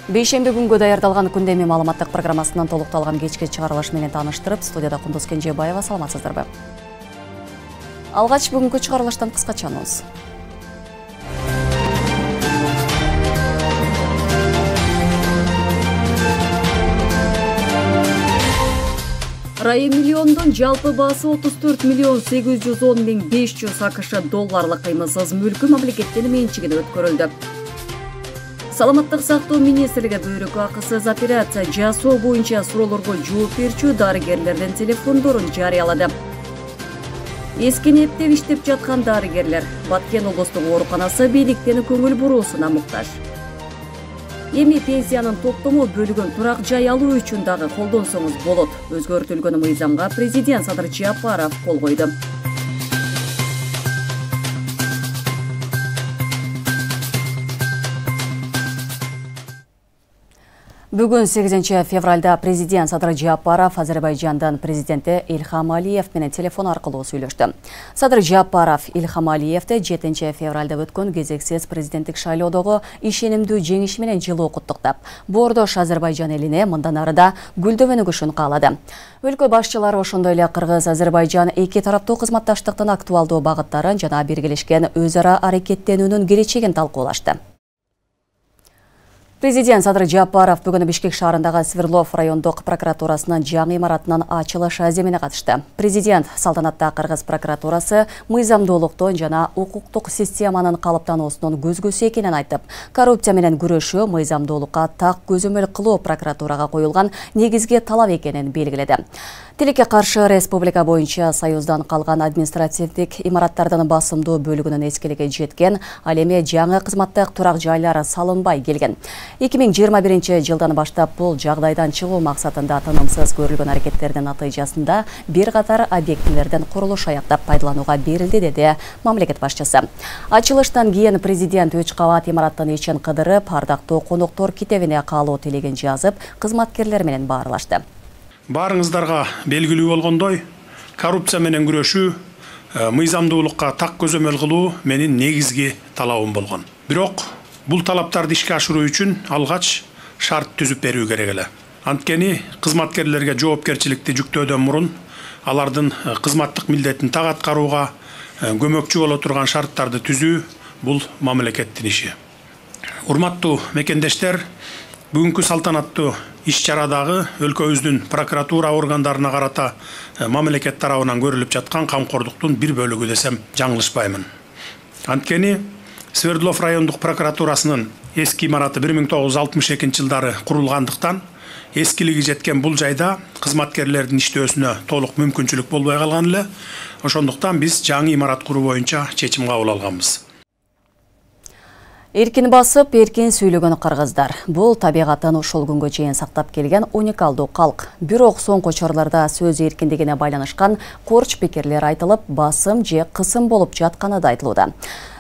Бейшемби күнгө даярдалган күндөмү маалыматтык программасынан толукталган кечки чыгарылыш менен тааныштырып, студияда Кундуз Кенжебаева, саламатсыздарбы? Алгач бүгүнкү чыгарылыштан кыскача анонс. Райы миллиондон жалпы баасы 34 миллион 810 миң 500 АКШ долларлык кыймылсыз мүлкү мамлекеттин менчигине өткөрүлдү. Саламаттык сактоо министрлиги бөйрөк акысыз операция жасоо боюнча суроолорго жооп берүүчү дарыгерлердин телефондорун жарыялады. Эскенептеп иштеп жаткан дарыгерлер Баткен облустук ооруканасы бийликтен көңүл буруусуна муктаж. Эми пенсиянын топтому бөлүгөн турак жай алуу үчүн дагы колдонсоңуз болот. Өзгөртүлгөн мыйзамга президент Садыр Жапаров кол койду. Бүгүн 8 февралда президент Садыр Жапаров Азербайжандан президенти Ильхам Алиев менен телефон аркылуу сүйлөштү. Садыр Жапаров Ильхам Алиевди 7 февралда өткөн кезексиз президенттик шайлоодогу ишенимдүү жеңиш менен жылуу куттуктап, боордош Азербайжан элине мындан арыда гүлдөп өнүгүшүн каалады. Өлкө башчылары ошондой эле Кыргыз-Азербайжан эки тараптуу кызматташтыктын актуалдуу багыттарын жана биргелешкен өз ара аракеттенүүнүн келечегин талкуулашты. Президент Садыр Жапаров бүгүн Бишкек шаарындагы Свердлов райондук прокуратурасынын жаңы имаратынын ачылыш аземине катышты. Президент салтанатта Кыргыз прокуратурасы мыйзамдуулуктун жана укуктук системанын калыптануусунун көзгөсү экенин айтып, коррупция менен күрөшүү мыйзамдуулукка так көзөмөл кылуу прокуратурага коюлган негизги талап экенин белгиледи. Тилекке каршы республика боюнча Союздан калган административдик имараттардын басымдуу бөлүгүнүн эскилиги жеткен, ал эми жаңы кызматтык турак жайлары салынбай келген. 2021 жылдан баштап бул жагдайдан чыгуу максатында тынымсыз көрүлгөн аракеттердин натыйжасында бир катар объектилердин курулуш аяктап пайдаланууга берилди, деди мамлекет башчысы. Ачылыштан кийин президент 3 кабат имараттын ичин кыдырып, ардактуу конуктор китебине каалоо тилегин жазып, кызматкерлер менен баарлашты. Барыңыздарга белгилүү болгондой, коррупция менен күрөшүү, мыйзамдуулукка так көзөмөл кылуу менин негизги талабым болгон. Бирок бул талаптарды ишке ашыруу үчүн алгач шарт түзүп берүү керек эле. Анткени кызматкерлерге жоопкерчиликти жүктөөдөн мурун алардын кызматтык милдетин так аткарууга көмөкчү боло турган шарттарды түзүү бул мамлекеттин иши. Урматтуу мекендештер, бүгүнкү салтанаттуу иш-чарадагы өлкөбүздүн прокуратура органдарына карата мамлекет тарабынан көрүлүп жаткан камкордуктун бир бөлүгү десем жаңылышпаймын. Анткени Свердлов райондук прокуратурасынын эски имараты 1962 жылдары курулгандыктан, эскилиги жеткен бул жайда кызматкерлердин иштөөсүнө толук мүмкүнчүлүк болбой калган эле. Ошондуктан биз жаңы имарат куруу боюнча чечим кабыл алганбыз. Эркин басып, эркин сүйлөгөн кыргыздар. Бул табигатын ушул күнгө чейин сактап келген уникалдуу калк. Бирок соңку чорларда сөз эркиндигине байланышкан корч пикирлер айтылып, басым же кысым болуп жатканы да айтылууда.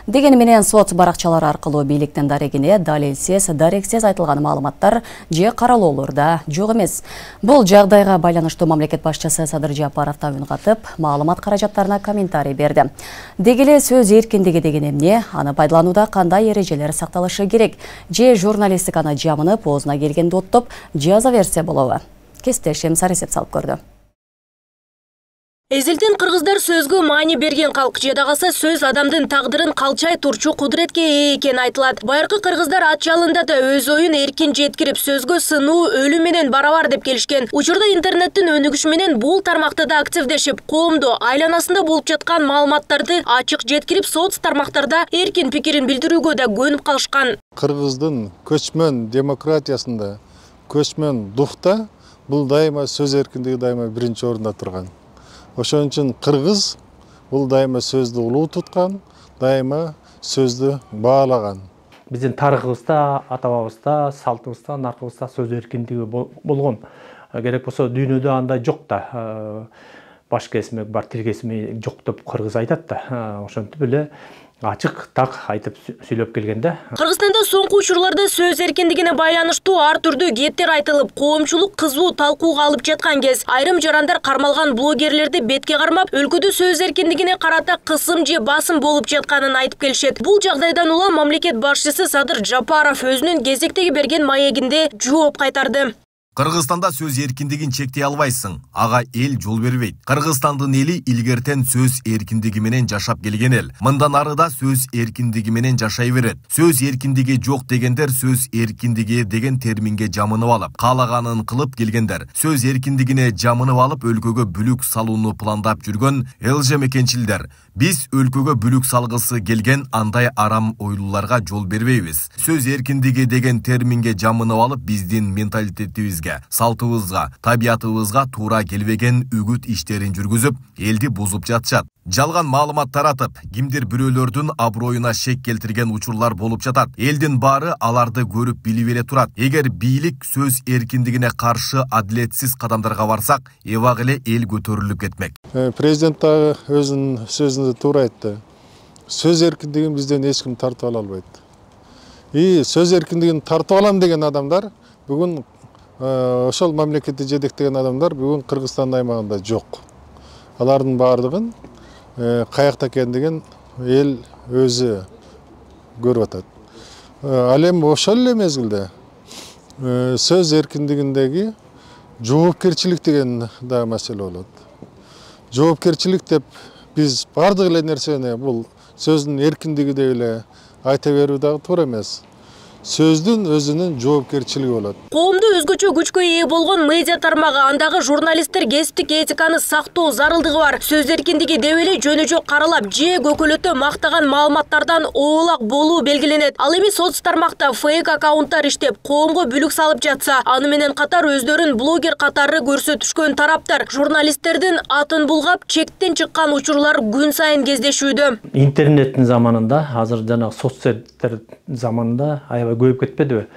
Дегени менен сот баракчалары аркылуу бийликтин дарегине далилсиз, дарексиз айтылган маалыматтар же каралоолорда жок эмес. Бул жагдайга байланыштуу мамлекет башчысы Садыр Жапаров да үн катып, маалымат каражаттарына комментарий берди. Дегеле сөз эркиндиги деген эмне, аны пайдаланууда кандай эрежелер сакталышы керек, же журналистиканы жамынып, оозуна келгенди оттоп жаза берсе болобу? Кестешим Саресеп салып көрдү. Эзилтин кыргыздар сөзгө маани берген калк, жедагаса сөз адамдын тагдырын калчай турчу кудуретке ээ экени айтылат. Байыркы кыргыздар ат жалында да өз оюн эркин жеткирип, сөзгө сынуу өлүм менен барабар деп келишкен. Учурда интернеттин өнүгүшү менен бул тармакта да активдешип, коомду айланасында болуп жаткан маалыматтарды ачык жеткирип, соц тармактарда эркин пикирин билдирүүгө да көнүп калышкан. Кыргыздын көчмөн демократиясында, көчмөн духта бул дайыма сөз эркиндиги дайыма биринчи орунда турган. Ошон үчүн кыргыз бул дайыма сөздү улуу туткан, дайыма сөздү баалаган. Биздин тарыхыбызда, ата-бабыбызда, салтыбызда, наркыбызда сөз эркиндиги болгон. Керек болсо дүйнөдө андай жок да. Баш кесмек бар, тил кесми жок деп кыргыз айтат да. Ошентип эле ачык так айтып сүйлөп келгенде. Кыргызстанда соңку учурларда сөз эркиндигине байланыштуу ар түрдүү кептер айтылып, коомчулук кызуу талкууга алып жаткан кез айрым жарандар кармалган блогерлерди бетке кармап, өлкөдө сөз эркиндигине карата кысым же басым болуп жатканын айтып келишет. Бул жагдайдан улам мамлекет башчысы Садыр Жапаров өзүнүн кезектеги берген маегинде жооп кайтарды. Кыргызстанда сөз эркиндигин чектей албайсың, ага эл жол бербейт. Кыргызстандын эли илгертен сөз эркиндиги менен жашап келген эл. Мындан ары да сөз эркиндиги менен жашай берет. Сөз эркиндиги жок дегендер сөз эркиндиги деген терминге жамынып алып, каалаганын кылып келгендер. Сөз эркиндигине жамынып алып, өлкөгө бүлүк салууну пландап жүргөн ЛЖМКчилдер. Биз өлкөгө бүлүк салгысы келген андай арам ойлууларга жол бербейбиз. Сөз эркиндиги деген терминге жамынып алып, биздин менталитетибизге, салтыбызга, табиятыбызга туура келбеген үгүт иштерин жүргүзүп, элди бузуп жатышат. Жалган маалымат таратып, кимдир бирөөлөрдүн аброюна шек келтирген учурлар болуп жатат. Элдин баары аларды көрүп билип эле турат. Эгер бийлик сөз эркиндигине каршы адилетсиз кадамдарга барсак, эбак эле эл көтөрүлүп кетмек. Президент дагы өзүнүн сөзүндө туура айтты. Сөз эркиндигин бизден эч ким тартып ала албайт. Сөз эркиндигин тартып алам деген адамдар бүгүн ошол мамлекетти жетектеген адамдар бүгүн Кыргызстан аймагында жок. Алардын баардыгын каякта экендигин эл өзү көрүп атат. Ал эми ошол эле мезгилде сөз эркиндигиндеги жоопкерчилик деген да маселе болот. Жоопкерчилик деп биз бардык эле нерсени бул сөздүн эркиндиги деп эле айта берүү дагы туура эмес. Сөздүн өзүнүн жоопкерчилиги болот. Коомдо өзгөчө күчкө ээ болгон медиа тармагы, андагы журналисттер кесиптик этиканы сактоо зарылдыгы бар. Сөз эркиндиги деп эле жөнү-жок каралап, же көкөлөтө мактаган маалыматтардан оолак болуу белгиленет. Ал эми соц тармакта фейк аккаунттар иштеп, коомго бүлүк салып жатса, аны менен катар өздөрүн блогер катары көрсөтүшкөн тараптар журналисттердин атын булгап, чектен чыккан учурлар күн сайын кездешүүдө. Интернеттин заманында, азыр жана соцсеттер заманында көйүп кетпедиби?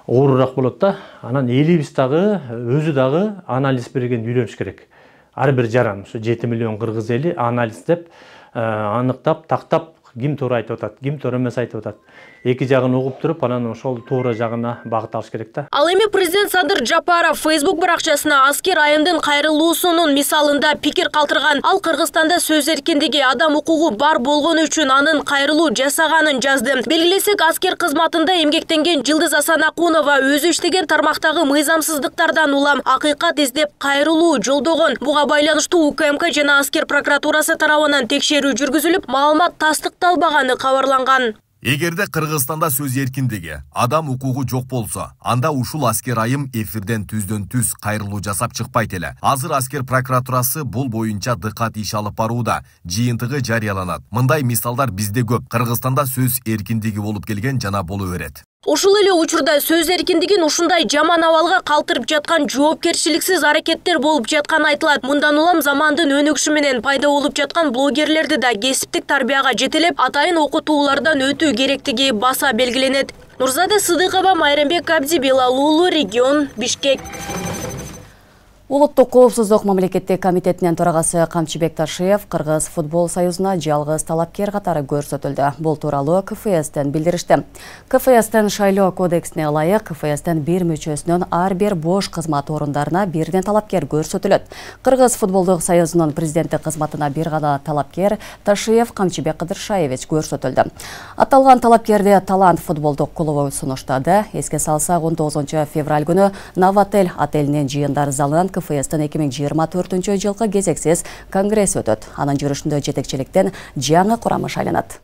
Оорураак болот да. Анан элибиз дагы, өзү дагы анализ берген үйлөнүш керек. Ар бир жаран, 7 миллион кыргыз эли анализ деп, аныктап, тактап, ким туура айтып атат, ким туура эмес айтып атат. Эки жагын угуп туруп, анан ошол туура жагына багыт алыш керек да. Ал эми президент Садыр Жапаров Facebook баракчасына аскер айымдын кайрылуусунун мисалында пикир калтырган. Ал Кыргызстанда сөз эркиндиги, адам укугу бар болгону үчүн анын кайрылуу жасаганын жазды. Белгилесек, аскер кызматында эмгектенген Жылдыз Асанакунова өзү иштеген тармактагы мыйзамсыздыктардан улам акыйкат издеп кайрылуу жолдогон. Буга байланыштуу УКМК жана аскер прокуратурасы тарабынан текшерүү жүргүзүлүп, маалымат тастыкталбаганы кабарланган. Эгерде Кыргызстанда сөз эркиндиги, адам укугу жок болсо, анда ушул аскер айым эфирден түздөн-түз кайрылуу жасап чыкпайт эле. Азыр аскер прокуратурасы бул боюнча дыкат иш алып барууда, жыйынтыгы жарыяланат. Мындай мисалдар бизде көп. Кыргызстанда сөз эркиндиги болуп келген жана боло берет. Ушул эле учурда сөз эркиндигин ушундай жаман абалга калтырып жаткан жоопкерчиликсиз аракеттер болуп жатканы айтылат. Мындан улам замандын өнүгүшү менен пайда болуп жаткан блогерлерди да кесиптик тарбияга жетелеп, атайын окутуулардан өтүү керектиги баса белгиленет. Нурзада Сыдыкова, Майрамбек Абдибилал уулу, регион, Бишкек. Улуттук коопсуздук мамлекеттик комитетинин төрагасы Камчыбек Ташиев Кыргыз футбол союзуна жалгыз талапкер катары көрсөтүлдү. Бул тууралуу КФСтен билдиришти. КФСтен шайлоо кодексине ылайык КФСтен бир мүчөсүнөн ар бир бош кызмат орундарына бирден талапкер көрсөтүлөт. Кыргыз футболдук союзунун президенти кызматына бир гана талапкер Ташиев Камчыбек Кыдыршаевич көрсөтүлдү. Аталган талапкерди Талант футболдук клубу сунуштады. Эске салсак, 19 февраль күнү Новотель отелинин жыйындар залынан КФСтен 2024 жылкы кезексиз конгресс өтөт. Анын жүрүшүндө жетекчиликтен жаңы курамы шайланат.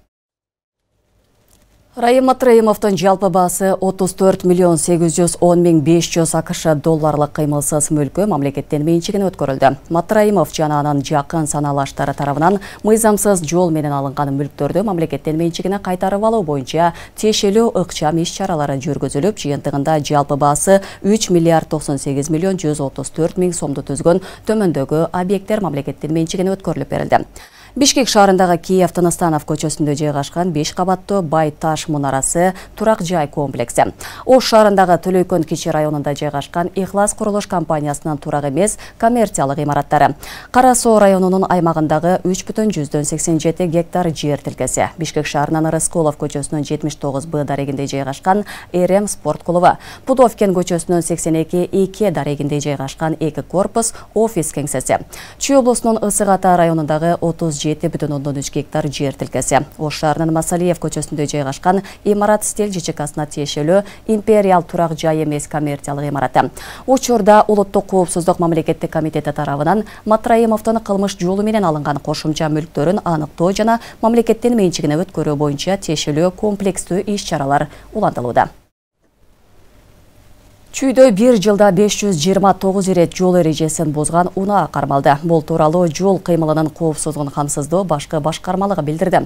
Райым Матраимовдун жалпы баасы 34 миллион 810 миң 500 АКШ долларлык кыймылсыз мүлкү мамлекеттен менчигине өткөрүлдү. Матраимов жана анын жакын саналаштары тарабынан мыйзамсыз жол менен алынган мүлктөрдү мамлекеттен менчигине кайтарып алуу боюнча тиешелүү ыкчам иш-чаралары жүргүзүлүп, жыйынтыгында жалпы баасы 3 миллиард 98 миллион 134 миң сомду түзгөн төмөндөгү объекттер мамлекеттен менчигине өткөрүлүп берилди. Бишкек шаарындагы Киев Тыныстанов көчөсүндө жайгашкан 5 кабаттуу Бай таш мунарасы турак жай комплекси. Ош шаарындагы Төлөйкөн кичи районунда жайгашкан Ихлас курулуш компаниясынын турак эмес коммерциялык имараттары. Кара Соо районунун аймагындагы 3,87 гектар жер тилкеси. Бишкек шаарынын Рыскулов көчөсүнүн 79 Б дарегинде жайгашкан РМ спорт клубу. Пудовкен көчөсүнүн 82 дарегинде жайгашкан 2 корпус офис кеңсеси. Чүй облусунун Ысык Ата районундагы 37,3 гектар жер тилкеси. Ош шаарынын Масалиев көчөсүндө жайгашкан имарат стиль ЖЧКсына тиешелүү империал турак жай эмес коммерциялык имараты. Учурда Улуттук коопсуздук мамлекеттик комитети тарабынан Матраимовдун кылмыш жолу менен алынган кошумча мүлктөрүн аныктоо жана мамлекеттин менчигине өткөрүү боюнча тиешелүү комплекстүү иш-чаралар улантылууда. Чүйдө 1 жылда 529 ирет жол эрежесин бузган унаа кармалды. Бул тууралуу жол кыймылынын коопсуздугун камсыздоо башкы башкармалыгы билдирди.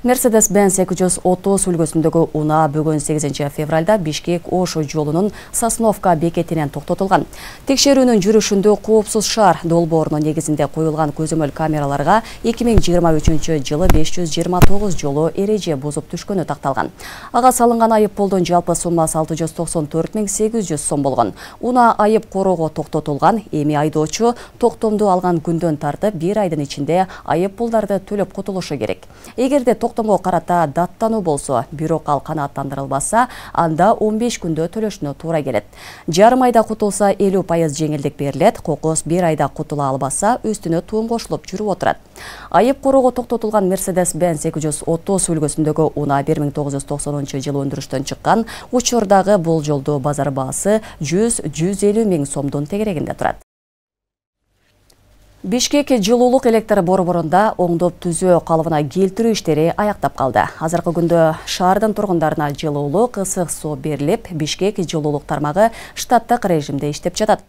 Mercedes-Benz 230 үлгүсүндөгү унаа бүгүн 8 февралда Бишкек Ош жолунун Сосновка бекетинен токтотулган. Текшерүүнүн жүрүшүндө коопсуз шаар долбоорунун негизинде коюлган көзөмөл камераларга 2023 жылы 529 жолу эреже бузуп түшкөнү такталган. Ага салынган айып пулдун жалпы суммасы 694.800 сом болгон. Унаа айып короого токтотулган. Эми айдоочу токтомду алган күндөн тартып 1 айдын ичинде айып пулдарды төлөп кутулушу керек. Эгерде токтомго карата даттануу болсо, бирок ал канааттандырылбаса, анда 15 күндө төлөшүнө туура келет. Жарым айда кутулса 50% жеңилдик берилет. Кокос 1 айда кутула албаса, үстүнө туум кошулуп жүрүп отурат. Айып короого токтотулган Mercedes-Benz 230 үлгүсүндөгү унаа 1990 жылы өндүрүштөн чыккан. Учурдагы бул жолду базар баасы 100-150 миң сомдун тегерегинде турат. Бишкек жылуулук электр борборунда оңдоп түзөө калыбына келтирүү иштери аяктап калды. Азыркы күндө шаардын тургундарына жылуулук, ысык суу берилип, Бишкек жылуулук тармагы штаттык режимде иштеп жатат.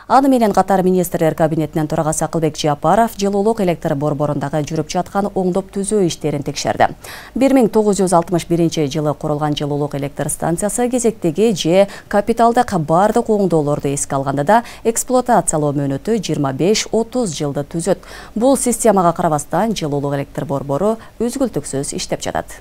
Аны менен катар министрлер кабинетинен төрагасы Акылбек Жапаров жылуулук электр борборундагы жүрүп жаткан оңдоп түзөө иштерин текшерди. 1961 жылы курулган жылуулук электр станциясы кезектеги же капиталдык бардык оңдоолорду эске алганда да эксплуатациялоо мөөнөтү 25-30 жылды түзөт. Бул системага карабастан жылуулук электр борбору үзгүлтүксүз иштеп жатат.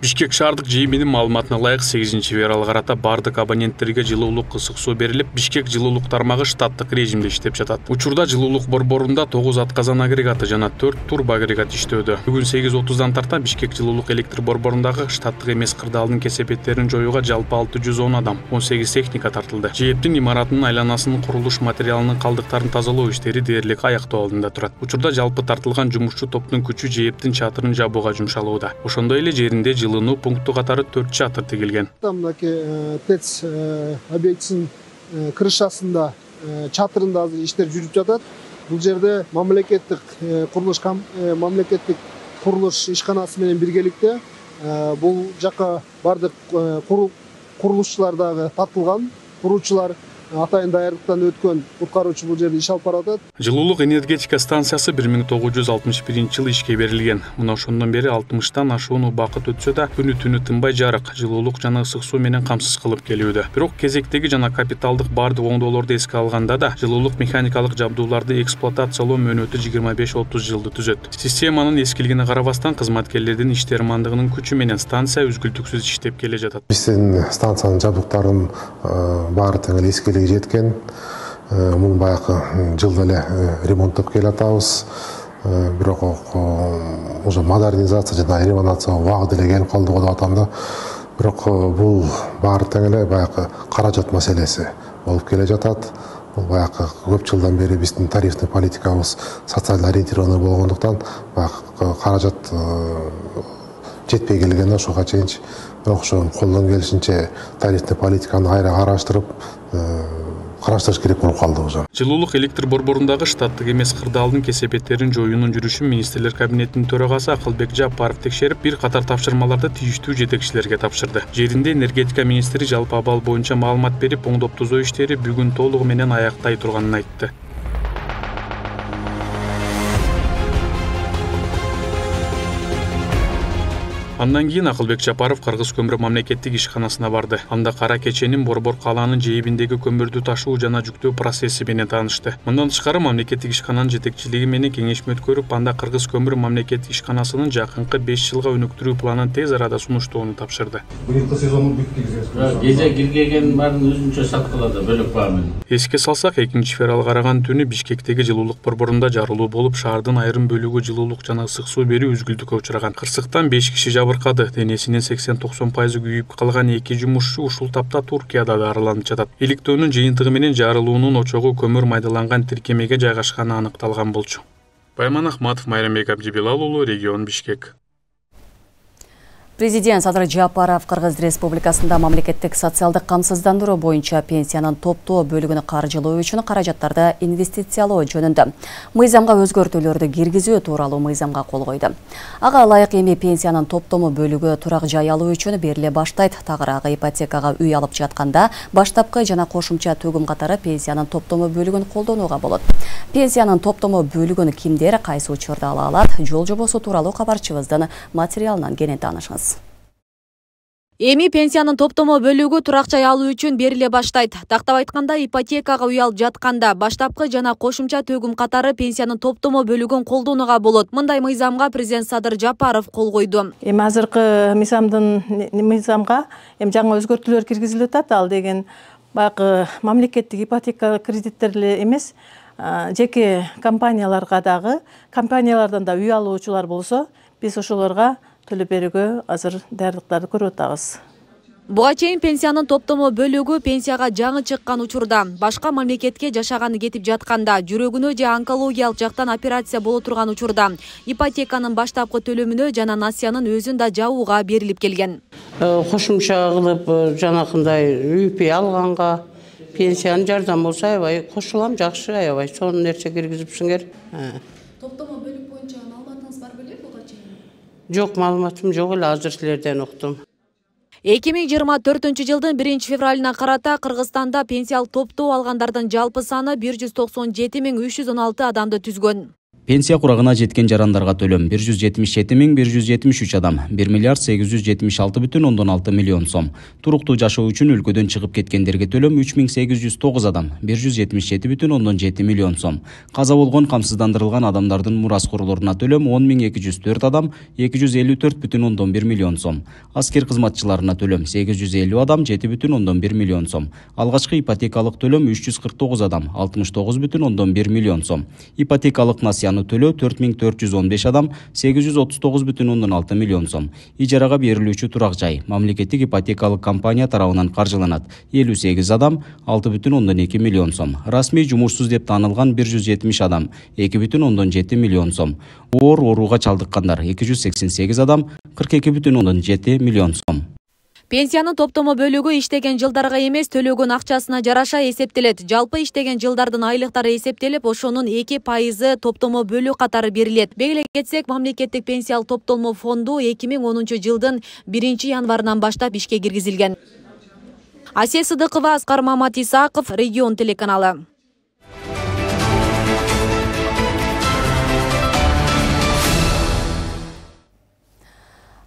Бишкек шаардык ЖЭИ-нин маалыматына ылайык 8 февралга карата бардык абоненттерге жылуулук, ысык суу берилип, Бишкек жылуулук тармагы штаттык режимде иштеп жатат. Учурда жылуулук борборунда 9 атказан агрегаты жана 4 турбо агрегат иштөөдө. Бүгүн 8:30-дан тарта Бишкек жылуулук электр борборундагы штаттык эмес кырдаалдын кесепеттерин жоюуга жалпы 610 адам, 18 техника тартылды. ЖЭИ-тин имаратынын айланасынын курулуш материалынын калдыктарын тазалоо иштери дээрлик аяктоо алдында турат. Учурда жалпы тартылган жумушчу топтун күчү ЖЭИ-тин чатырын жабууга жумшалууда. Ошондой эле жеринде жылынуу пункту катары 4 чатыр тигилген. Мынакей ТЭЦ объектисинин крышасында чатырында азыр иштер жүрүп жатат. Бул жерде мамлекеттик курулуш ишканасы менен биргеликте бул жака бардык курулушчулар дагы тартылган, куруучулар атайын даярдыктан өткөн куткаруучу бул жерде иш алып баратат. Жылуулук энергетика станциясы 1961 жылы ишке берилген. Мына ошондон бери 60тан ашуун убакыт өтсө да күнү-түнү тынбай жарык, жылуулук жана ысык суу менен камсыз кылып келүүдө. Бирок кезектеги жана капиталдык бардык оңдоолорду эске алганда да жылуулук механикалык жабдууларды эксплуатациялоо мөөнөтү 25-30 жылды түзөт. Системанын эскилигине карабастан кызматкерлердин иштермандыгынын күчү менен станция үзгүлтүксүз иштеп келе жатат. Биздин станциянын жабдыктарын баары тең эле эскилиги жеткен. Муну баягы жылда эле ремонттоп келатабыз. Бирок уже модернизация жана ремонтация убагы деле келип калды деп атам да. Бирок бул баары тең эле баягы каражат маселеси болуп келе жатат. Бул баягы көп жылдан бери биздин тарифный политикабыз социально ориентированный болгондуктан баягы каражат жетпей келген ошого чейинчи. Бирок ошо колдон келишинче тарифный политиканы кайра караштырыш керек болуп калды уже. Жылуулук электр борборундагы штаттык эмес кырдаалдын кесепеттерин жоюунун жүрүшүн министрлер кабинетинин төрагасы Акылбек Жапаров текшерип, бир катар тапшырмаларды тийиштүү жетекчилерге тапшырды. Жеринде энергетика министри жалпы абал боюнча маалымат берип, оңдоп түзөө иштери бүгүн толугу менен аяктай турганын айтты. Андан кийин Акылбек Жапаров Кыргыз көмүр мамлекеттик ишканасына барды. Анда Кара Кеченин Борбор калаанын жээбиндеги көмүрдү ташуу жана жүктөө процесси менен таанышты. Мындан тышкары мамлекеттик ишкананын жетекчилиги менен кеңешме өткөрүп, анда Кыргыз көмүр мамлекеттик ишканасынын жакынкы 5 жылга өнүктүрүү планын тез арада сунуштоону тапшырды. Быйылкы сезондун бүткүлүгү Геже киргеген баарын өзүнчө саткылады, бөлөк баамын. Эске салсак, 2-февраль караган түнү Бишкектеги жылуулук борборунда жарылуу болуп, шаардын айрым бөлүгү жылуулук жана ысык суу берүү үзгүлтүккө учураган. Кырсыктан 5 киши жабыркады. Денесинин 80-90% күйүп калган 2 жумушчу ушул тапта Туркияда дарыланып жатат. Иликтөөнүн жыйынтыгы менен жарылуунун очогу көмүр майдаланган тиркемеге жайгашканы аныкталган болчу. Байман Ахматов, Майрамбек Абдибилал уулу, регион Бишкек. Президент Садыр Жапаров Кыргыз Республикасында мамлекеттик социалдык камсыздандыруу боюнча пенсиянын топтоо бөлүгүнү каржылоо үчүн каражаттарды инвестициялоо жөнүндө мыйзамга өзгөртүүлөрдү киргизүү тууралуу мыйзамга кол койду. Ага ылайык эми пенсиянын топтому бөлүгү турак жай алуу үчүн бериле баштайт. Тагыраагы ипотекага үй алып жатканда баштапкы жана кошумча төгүм катары пенсиянын топтому бөлүгүн колдонууга болот. Пенсиянын топтому бөлүгүн кимдер кайсы учурда ала алат? Жол жобосу тууралуу кабарчыбыздын материалынан кенен таанышыңыз. Эми пенсиянын топтому бөлүгү турак жай алуу үчүн бериле баштайт. Тактап айтканда, ипотекага үй алып жатканда баштапкы жана кошумча төгүм катары пенсиянын топтому бөлүгүн колдонууга болот. Мындай мыйзамга президент Садыр Жапаров кол койду. Эми азыркы мыйзамга жаңы өзгөртүүлөр киргизилип атат. Ал деген баягы мамлекеттик ипотека кредиттери эмес, жеке компанияларга дагы, компаниялардан да үй алуучулар болсо, биз ошолорго төлөп берүүгө азыр даярдыктарды көрүп атабыз. Буга чейин пенсиянын топтому бөлүгү пенсияга жаңы чыккан учурда, башка мамлекетке жашаганы кетип жатканда, жүрөгүнө же онкологиялык жактан операция боло турган учурда, ипотеканын баштапкы төлөмүнө жана насыянын өзүн да жабууга берилип келген. Кошумча кылып жанакындай үй алганга пенсиянын жардам болсо аябай кошулам, жакшы, аябай сонун нерсе киргизипсиңер. Топтому бөлүк боюнча маалыматыңыз бар беле буга чейин? Жок, маалыматым жок эле, азыр силерден уктум. 2024 жылдын 1-февралына карата Кыргызстанда пенсиялык топтоо алгандардын жалпы саны 197.316 адамды түзгөн. Пенсия курагына жеткен жарандарга төлөм 177.173 адам, 1.876,6 миллион сом. Туруктуу жашоо үчүн өлкөдөн чыгып кеткендерге төлөм 3.809 адам, 177,7 миллион сом. Каза болгон камсыздандырылган адамдардын мураскорлоруна төлөм 10.204 адам, 254,1 миллион сом. Аскер кызматчыларына төлөм 850 адам, 7,1 миллион сом. Алгачкы ипотекалык төлөм 349 адам, 69,1 миллион сом. Ипотекалык насыяны төлөө 4415 адам, 839,6 миллион сом. Ижарага берилүүчү турак жай мамлекеттик ипотекалык компания тарабынан каржыланат 58 адам, 6,2 миллион сом. Расмий жумушсуз деп таанылган 170 адам, 2,7 миллион сом. Ооруга чалдыккандар 288 адам, 42,7 миллион сом. Пенсиянын топтому бөлүгү иштеген жылдарга эмес, төлөгөн акчасына жараша эсептелет. Жалпы иштеген жылдардын айлыктары эсептелип, ошонун 2% топтому бөлүк катары берилет. Белгилей кетсек, мамлекеттик пенсиялык топтолмо фонду 2010 жылдын 1-январынан баштап ишке киргизилген. Асия Сыдыкова, Аскар Мамат Исаков, Регион телеканалы.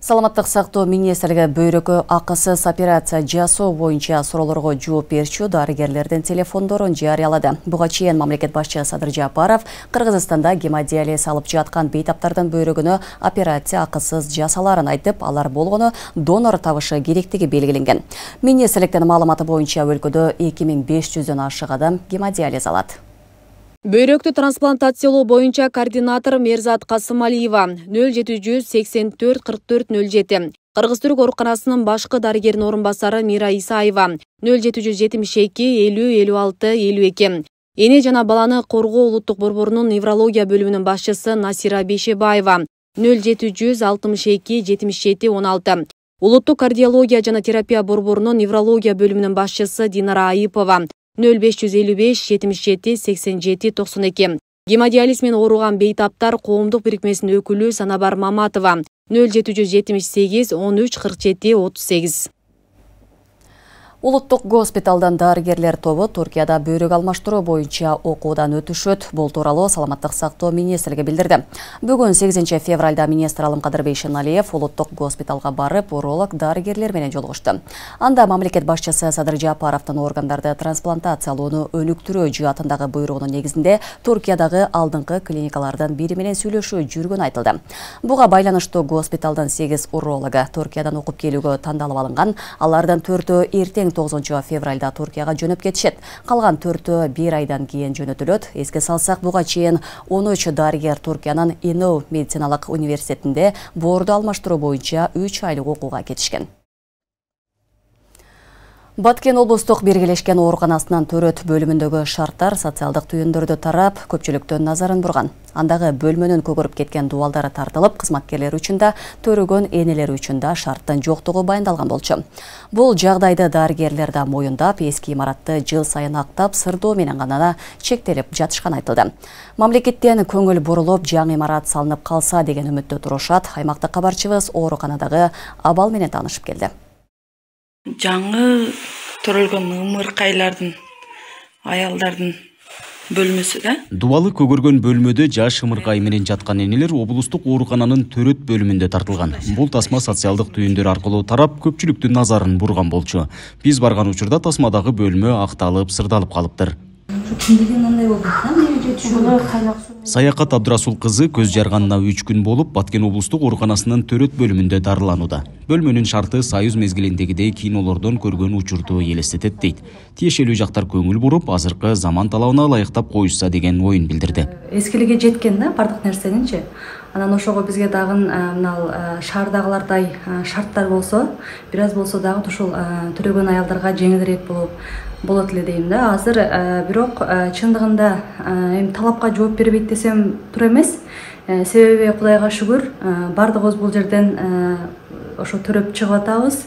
Саламаттык сактоо министрлиги бөйрөккө акысыз операция жасоо боюнча суроолорго жооп берчү дарыгерлердин телефондорун жарыялады. Буга чейин мамлекет башчысы Садыр Жапаров Кыргызстанда гемодиализ алып жаткан бейтаптардын бөйрөгүнө операция акысыз жасаларын айтып, алар болгону донор табышы керектиги белгиленген. Министрликтин маалыматы боюнча өлкөдө 2500дөн ашык адам гемодиализ алат. Бөйрөктү трансплантациялоо боюнча координатор Мерзат Касымалиева 0784 44 07. Кыргыз-Түрк ооруканасынын башкы дарыгеринин орун басары Мира Исаева 0772 50 56 52. Эне жана баланы коргоо улуттук борборунун неврология бөлүмүнүн башчысы Насира Бейшебаева 0762 77 16. Улуттук кардиология жана терапия борборунун неврология бөлүмүнүн башчысы Динара Айыпова 0555 77 87 92. Гемодиализ менен ооруган бейтаптар коомдук бирикмесинин өкүлү Санабар Маматова 0778 13 47 38. Улуттук госпиталдан дарыгерлер тобу Туркияда бөйрөк алмаштыруу боюнча окуудан өтүшөт. Бул тууралуу Саламаттык сактоо министрлиги билдирди. Бүгүн 8 февралда министр Алымкадыр Бейшеналиев улуттук госпиталга барып, уролог дарыгерлер менен жолугушту. Анда мамлекет башчысы Садыр Жапаровдун органдарды трансплантациялоону өнүктүрүү жаатындагы буйругунун негизинде Туркиядагы алдыңкы клиникалардан бири менен сүйлөшүү жүргөнү айтылды. Буга байланыштуу госпиталдан 8 урологу Туркиядан окуп келүүгө тандалып алынган. Алардан 4-өө эртең 9 февралда Туркияга жөнөп кетишет. Калган 4-өө 1 айдан кийин жөнөтүлөт. Эске салсак, буга чейин 13 дарыгер Туркиянын Инау медициналык университетинде боорду алмаштыруу боюнча 3 айлык окууга кетишкен. Баткен облустук биргелешкен ооруканасынын төрөт бөлүмүндөгү шарттар социалдык түйүндөрдү тарап, көпчүлүктүн назарын бурган. Андагы бөлмөнүн көгөрүп кеткен дубалдары тартылып, кызматкерлер үчүн да, төрөгөн энелер үчүн да шарттын жоктугу баяндалган болчу. Бул жагдайды дарыгерлер да моюндап, эски имаратты жыл сайын актап, сырдоо менен гана чектелип жатышкан айтылды. Мамлекеттен көңүл бурулуп, жаңы имарат салынып калса деген үмүттө турушат. Аймактык кабарчыбыз ооруканадагы абал менен таанышып келди. Жаңы төрөлгөн ымыркайлардын, аялдардын бөлмөсү да. Дубалы көгөргөн бөлмөдө жаш ымыркай менен жаткан энелер облустук оорукананын төрөт бөлүмүндө тартылган. Бул тасма социалдык түйүндөр аркылуу тарап, көпчүлүктүн назарын бурган болчу. Биз барган учурда тасмадагы бөлмө акталып, сырдалып калыптыр. Саякат Абдырасул кызы көз жарганына 3 күн болуп, Баткен облустук ооруканасынын төрөт бөлүмүндө дарыланууда. Бөлмөнүн шарты Союз мезгилиндегидей кинолордон көргөн учурду элестетет дейт. Тиешелүү жактар көңүл буруп, азыркы заман талабына ылайыктап коюшса деген оюн билдирди. Эскилиге жеткен да бардык нерсенинчи. Анан ошого бизге дагы мына шаардагылардай шарттар болсо, бир аз болсо дагы ушул төрөгөн аялдарга жеңилирээк болот эле дейм да. Азыр бирок чындыгында эми талапка жооп бербейт десем туура эмес. Себеби Кудайга шүгүр, бардыгыбыз бул жерден ошо төрөп чыгып атабыз.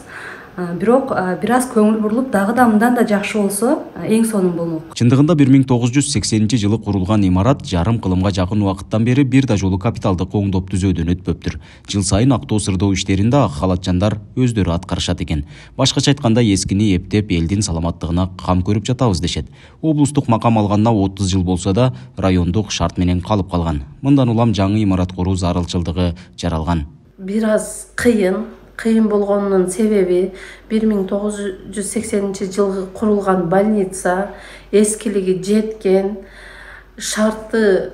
Бирок бир аз көңүл бурулуп, дагы да мындан да жакшы болсо, эң сонун болмок. Чындыгында 1980-жылы курулган имарат жарым кылымга жакын убакыттан бери бир да жолу капиталдык оңдоп түзөөдөн өтпөптүр. Жыл сайын актоо сырдоо иштеринде ак халатчандар өздөрү аткарышат экен. Башкача айтканда, эскини эптеп элдин саламаттыгына кам көрүп жатабыз дешет. Облустук макам алганына 30 жыл болсо да, райондук шарт менен калып калган. Мындан улам жаңы имарат куруу зарылчылдыгы жаралган. Бир аз кыйын болгонунун себеби 1980 жылы курулган больница, эскилиги жеткен, шарты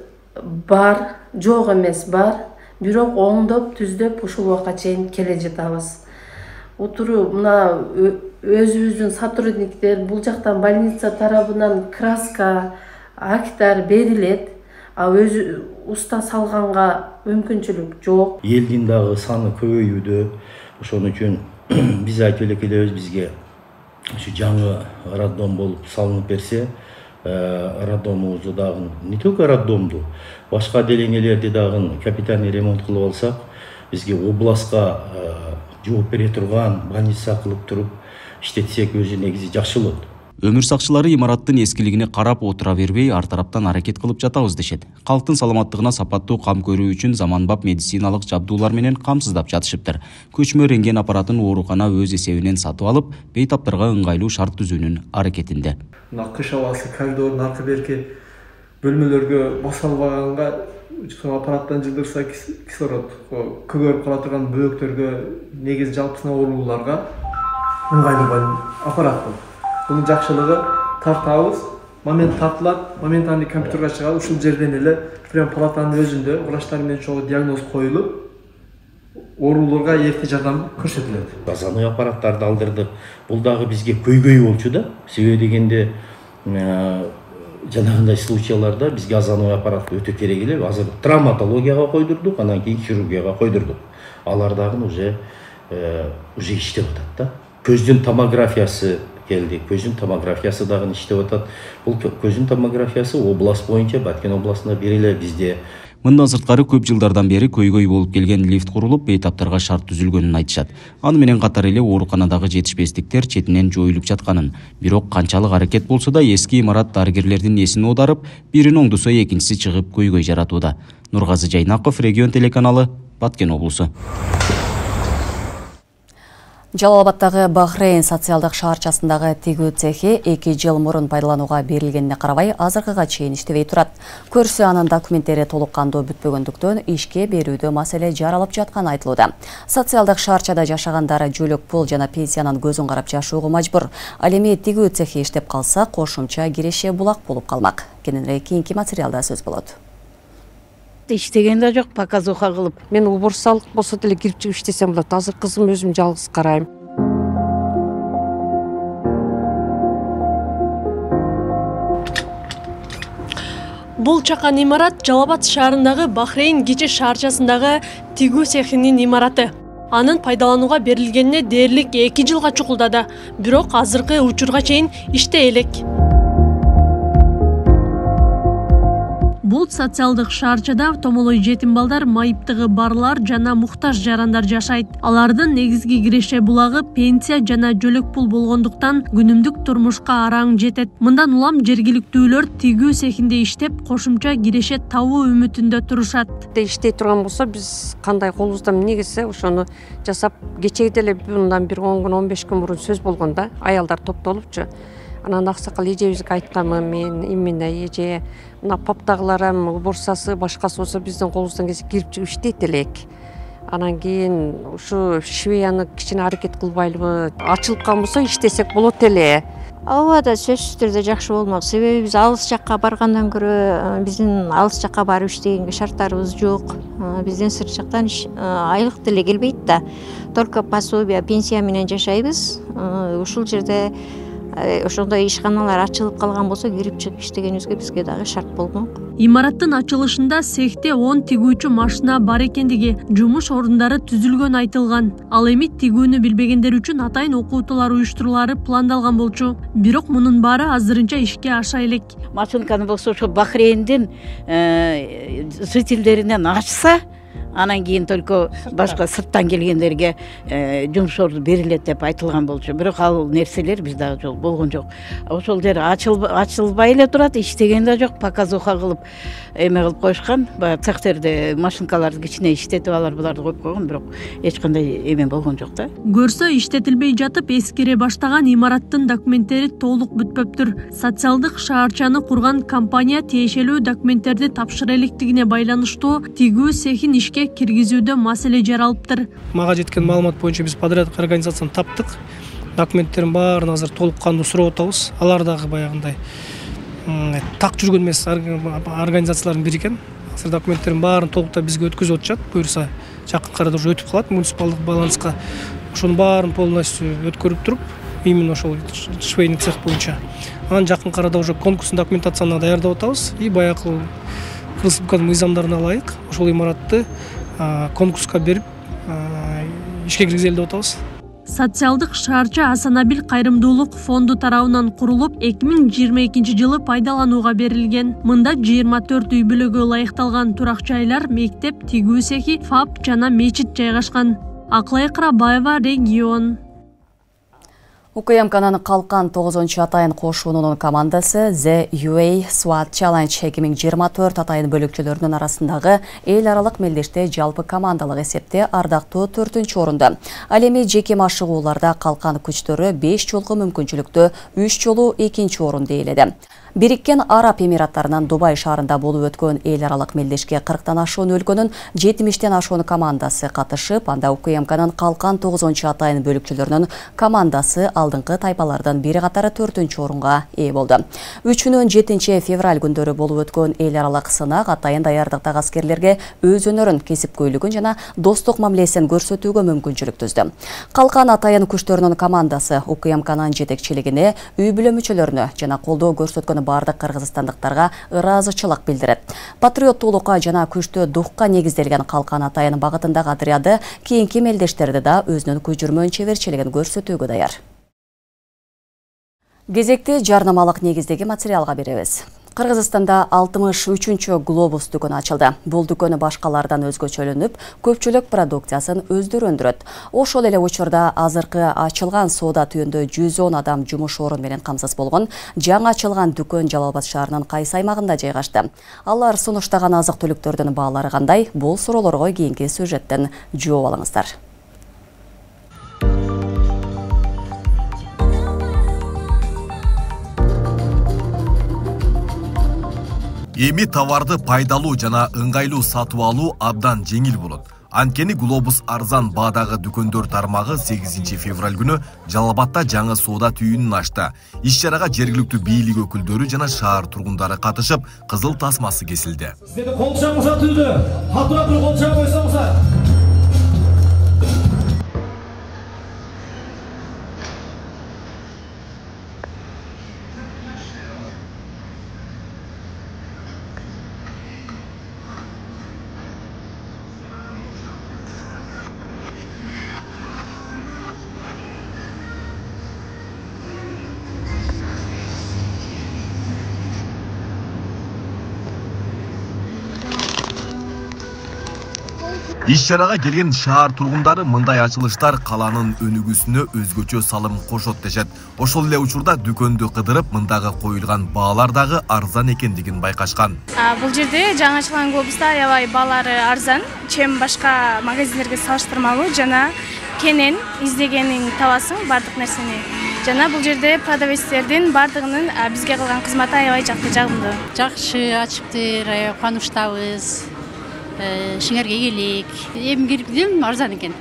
бар, жок эмес бар, бирок оңдоп түздөп ушул убакка чейин келе жатабыз. Утуру мына өзүбүздүн сотрудниктер бул жактан больница тарабынан краска, актар берилет, а өзү уста салганга мүмкүнчүлүк жок. Элдин дагы саны көбөйүүдө. Ошон үчүн биз айтып эле келебиз, бизге ушу жаңы роддом болуп салынып берсе, роддомубузду дагы не только роддомду, башка делеңелерди дагы капитальный ремонт кылып алсак, бизге областка жооп бере турган больница кылып туруп иштетсек өзү негизи жакшы болот. Өмүр сакчылары имараттын эскилигине карап отура бербей, ар тараптан аракет кылып жатабыз дешет. Калктын саламаттыгына сапаттуу кам көрүү үчүн заманбап медициналык жабдуулар менен камсыздап жатышыптыр. Көчмө рентген аппаратын оорукана өз эсебинен сатып алып, бейтаптарга ыңгайлуу шарт түзүүнүн аракетинде. Кыш абасы коридордун аркы берки бөлмөлөргө баса албаганга аппараттан жылдырса кислород көгөрүп кала турган бөөктөргө, негизи жалпысына ооруларга ыңгайлуу аппарат бул. Bunun жакшылыгы тартабыз, момент тартылат, моментальный компьютерге чыгат, ушул жерден эле прям палатанын өзүндө врачтар менен чогуу диагноз коюлуп, ооруларга эрте жардам көрсөтүлөт. Заманбап аппараттарды алдырдык. Бул дагы бизге көйгөй болчу да. Себеби дегенде жанагындай случайларда бизге заманбап аппарат өтө керек эле. Азыр травматологияга койдурдук, анан кийин хирургияга койдурдук. Алар дагы уже иштеп атат да. Көздүн томографиясы келди. Көзүн томографиясы дагы иштеп атат. Бул көзүн томографиясы область боюнча Баткен областында бир эле бизде. Мындан сырткары көп жылдардан бери көйгөй болуп келген лифт курулуп, бейтаптарга шарт түзүлгөнүн айтышат. Аны менен катар эле ооруканадагы жетишпестиктер четинен жоюлуп жатканын. Бирок канчалык аракет болсо да эски имарат дарыгерлердин эсин оодарып, бирин оңдусо экинчиси чыгып көйгөй жаратууда. Нургазы Жайнаков, Регион телеканалы, Баткен облусу. Жалал Абадтагы Бахрейн социалдык шаарчасындагы тигүү цехи 2 жыл мурун пайдаланууга берилгенине карабай азыркыга чейин иштебей турат. Көрсө анын документтери толук кандуу бүтпөгөндүктөн ишке берүүдө маселе жаралып жатканы айтылууда. Социалдык шаарчада жашагандар жөлөк пул жана пенсиянын көзүн карап жашоого мажбур. Ал эми тигүү цехи иштеп калса кошумча киреше булак болуп калмак. Кененирээк кийинки материалда сөз болот. Иштеген да жок, показуха кылып. Мен убурсалык болсо деле кирип чыгып иштесем болот. Азыр кызым өзүм жалгыз карайм. Бул чакан имарат Жалал Абад шаарындагы Бахрейн кичи шаарчасындагы тигүү цехинин имараты. Анын пайдаланууга берилгенине дээрлик 2 жылга чукулдады. Бирок азыркы учурга чейин иштей элек. Бул социалдык шаарчада томолой жетим балдар, майыптыгы барлар жана муктаж жарандар жашайт. Алардын негизги киреше булагы пенсия жана жөлөк пул болгондуктан күнүмдүк турмушка араң жетет. Мындан улам жергиликтүүлөр тигүү цехинде иштеп, кошумча киреше табуу үмүтүндө турушат. Иштей турган болсо биз кандай колубуздан эмне келсе ошону жасап, кечеги деле мындан 10 күн 15 күн мурун сөз болгон да, аялдар топтолупчу. Анан аксакал эжебизге айтканмын мен, именно эже мына паптагыларым убурсасы башкасы болсо биздин колубуздан келсе кирип чыгып иштейт элек. Анан кийин ушу швеяны кичине аракет кылбайлыбы, ачылып калган болсо иштесек болот эле. Ооба да сөзсүз түрдө жакшы болмок. Себеби биз алыс жакка баргандан көрө биздин алыс жакка барып иштегенге шарттарыбыз жок. Биздин сырт жактан айлык деле келбейт да. Только пособие, пенсия менен жашайбыз. Ушул жерде ошондой ишканалар ачылып калган болсо кирип чыгып иштегенибизге бизге дагы шарт болмок. Имараттын ачылышында цехте 10 тигүүчү машина бар экендиги, жумуш орундары түзүлгөн айтылган. Ал эми тигүүнү билбегендер үчүн атайын окуутуулар уюштурулары пландалган болчу. Бирок мунун баары азырынча ишке аша элек. Машинканы болсо ошо Бахрейндин жителдеринен ачса, анан кийин только башка сырттан келгендерге жумуш орду берилет деп айтылган болчу. Бирок ал нерселер бизде жок болгон жок. Ошол жер ачылбай эле турат, иштеген да жок, показуха кылып эме кылып коюшкан. Баягы цехтерде машинкаларды кичине иштетип алар буларды коюп койгон, бирок эч кандай эме болгон жок да. Көрсө иштетилбей жатып эскере баштаган имараттын документтери толук бүтпөптүр. Социалдык шаарчаны курган компания тиешелүү документтерди тапшыра электигине байланыштуу тигүү цехин ишке киргизүүдө маселе жаралыптыр. Мага жеткен маалымат боюнча биз подрядчик организацияны таптык. Документтердин баарын азыр толук кандуу сурап атабыз. Алар дагы баягындай так жүргөн эмес организациялардын бири экен. Азыр документтердин баарын толуктап бизге өткөзүп атышат. Буюрса жакын арада уже өтүп калат муниципалдык баланска. Ошонун баарын полностью өткөрүп туруп, именно ошол швейный цех боюнча. Анан жакын арада уже конкурстун документацияны даярдап атабыз. И баягы республиканын мыйзамдарына ылайык ошол имаратты конкурска берип ишке киргизели деп атабыз. Социалдык шаарча Асанабил кайрымдуулук фонду тарабынан курулуп 2022 жылы пайдаланууга берилген. Мында 24 үй бүлөгө ылайыкталган турак жайлар, мектеп, тигүү цехи, ФАП жана мечит жайгашкан. Акылай Кырабаева, регион. УКМКнын калкан 9-чу атайын кошуунунун командасы The UA SWAT Challenge 2024 атайын бөлүкчөлөрүнүн арасындагы эл аралык мелдеште жалпы командалык эсепте ардактуу 4-чү орунда. Ал эми жеке машыгууларда калкан күчтөрү 5 жолку мүмкүнчүлүктө 3 жолу 2-чи орунду ээледи. Бириккен Араб Эмираттарынан Дубай шаарында болуп өткөн эл аралык мелдешке 40тан ашуун өлкөнүн 70тен ашуун командасы катышып, анда УКМКнын калкан 9-чу атайын бөлүкчөлөрүнүн командасы алдыңкы тайпалардан бири катары 4-чү орунга ээ болду. 3-7 февраль күндөрү болуп өткөн эл аралык сынак атайын даярдыктагы аскерлерге өз өнөрүн, кесипкөйлүгүн жана достук мамилесин көрсөтүүгө мүмкүнчүлүк түздү. Калкан атайын күчтөрүнүн командасы УКМКнын жетекчилигине, үй бүлө мүчөлөрүнө жана колдоо көрсөткөн бардык кыргызстандыктарга ыраазычылык билдирет. Патриоттуулукка жана күчтүү духка негизделген калкан атайын багытындагы отряды кийинки мелдештерди да өзүнүн күжүрмөн чеберчилигин көрсөтүүгө даяр. Кезекти жарнамалык негиздеги материалга беребиз. Кыргызстанда 63-чү глобус дүкөнү ачылды. Бул дүкөнү башкалардан өзгөчөлөнүп, көпчүлүк продукциясын өздөрү өндүрөт. Ошол эле учурда азыркы ачылган соода түйүндө 110 адам жумуш орун менен камсыз болгон. Жаңы ачылган дүкөн Жалал Абад шаарынын кайсы аймагында жайгашты? Алар сунуштаган азык-түлүктөрдүн баалары кандай? Бул суроолорго кийинки сюжеттен жооп алыңыздар. Эми товарды пайдалуу жана ыңгайлуу сатып алуу абдан жеңил болот. Анткени Глобус арзан баадагы дүкөндөр тармагы 8 февраль күнү Жалал Абадта жаңы соода түйүнүн ачты. Иш-чарага жергиликтүү бийлик өкүлдөрү жана шаар тургундары катышып, кызыл тасмасы кесилди. Сиздерди колчагыңызга түздү. Катуура туруп колчага койсоңуздар. Иш-чарага келген шаар тургундары мындай ачылыштар каланын өнүгүүсүнө өзгөчө салым кошот дешет. Ошол эле учурда дүкөндү кыдырып, мындагы коюлган баалар дагы арзан экендигин байкашкан. Бул жерде жаңы ачылган Глобуста аябай баалары арзан, чем башка магазиндерге салыштырмалуу жана кенен издегениң табасың бардык нерсени. Жана бул жерде продавецтердин бардыгынын бизге кылган кызматы аябай жагымдуу. Жакшы ачыптыр, кубанычтабыз. Шеңерге келик. Эми киргизем арзан экен.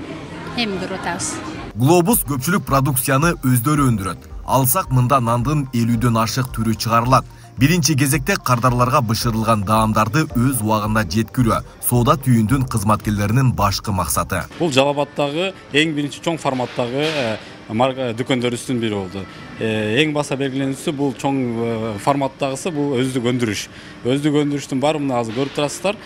Эми көрүп атабыз. Глобус көпчүлүк продукцияны өздөрү өндүрөт. Алсак мында нандын 50дөн ашык түрү чыгарылат. Биринчи кезекте кардарларга бышырылган даамдарды өз убагында жеткирүү соода түйүндүн кызматкерлеринин башкы максаты. Бул Жалал Абадтагы эң биринчи чоң форматтагы дүкөндөрүбүздүн бири болду. Эң баса белгиленүүсү бул чоң форматтагысы бул өздүк өндүрүш. Өздүк өндүрүштүн баары мына азыр көрүп турасыздар.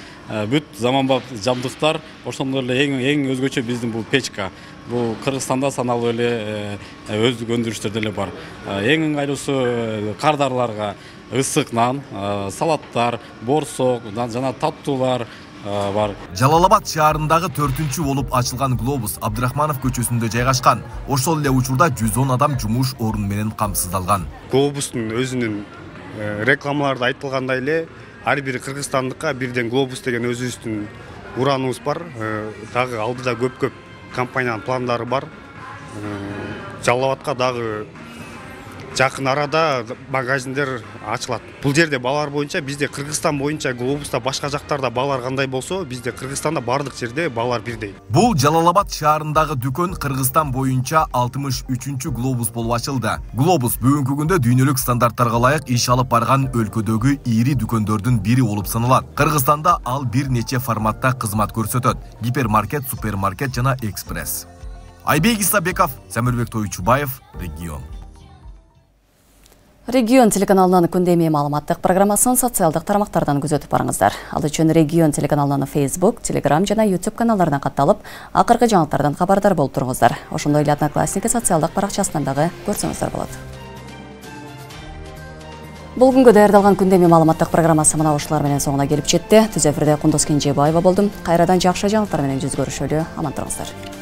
Бүт заманбап жабдыктар, ошондой эле эң өзгөчө биздин бул печка. Бул Кыргызстанда саналуу эле өздүк өндүрүштөр деле бар. Эң ыңгайлуусу кардарларга ысык нан, салаттар, борсок жана таттуулар бар. Жалал Абад шаарындагы 4-чү болуп ачылган Глобус Абдрахманов көчөсүндө жайгашкан. Ошол эле учурда 110 адам жумуш орун менен камсыздалган. Глобустун өзүнүн рекламаларда айтылгандай эле ар бир кыргызстандыкка бирден Глобус деген өзүбүздүн ураныбыз бар. Дагы алдыда көп компаниянын пландары бар. Жалал Абадка дагы жакын арада магазиндер ачылат. Бул жерде баалар боюнча бизде Кыргызстан боюнча Глобуста башка жактарда баалар кандай болсо, бизде Кыргызстанда бардык жерде баалар бирдей. Бул Жалал Абад шаарындагы дүкөн Кыргызстан боюнча 63-чү Глобус болуп ачылды. Глобус бүгүнкү күндө дүйнөлүк стандарттарга ылайык иш алып барган өлкөдөгү ири дүкөндөрдүн бири болуп саналат. Кыргызстанда ал бир нече форматта кызмат көрсөтөт: гипермаркет, супермаркет жана экспресс. Айбек Исабеков, Самирбек Тойчубаев, Регион. Регион телеканалынын күндөмий маалыматтык программасын социалдык тармактардан күзөтүп барыңыздар. Ал үчүн Регион телеканалынын Facebook, Telegram жана YouTube каналдарына катталып, акыркы жаңылыктардан кабардар болуп туруңуздар. Ошондой эле Одноклассники социалдык баракчасынан дагы көрсөңүздөр болот. Бул күнгө даярдалган күндөмий маалыматтык программасы мына ушулар менен соңуна келип жетти. Түз эфирде Кундуз Кенжебаева болдум. Кайрадан жакшы жаңылыктар менен жүз көрүшөлү. Аман туруңуздар.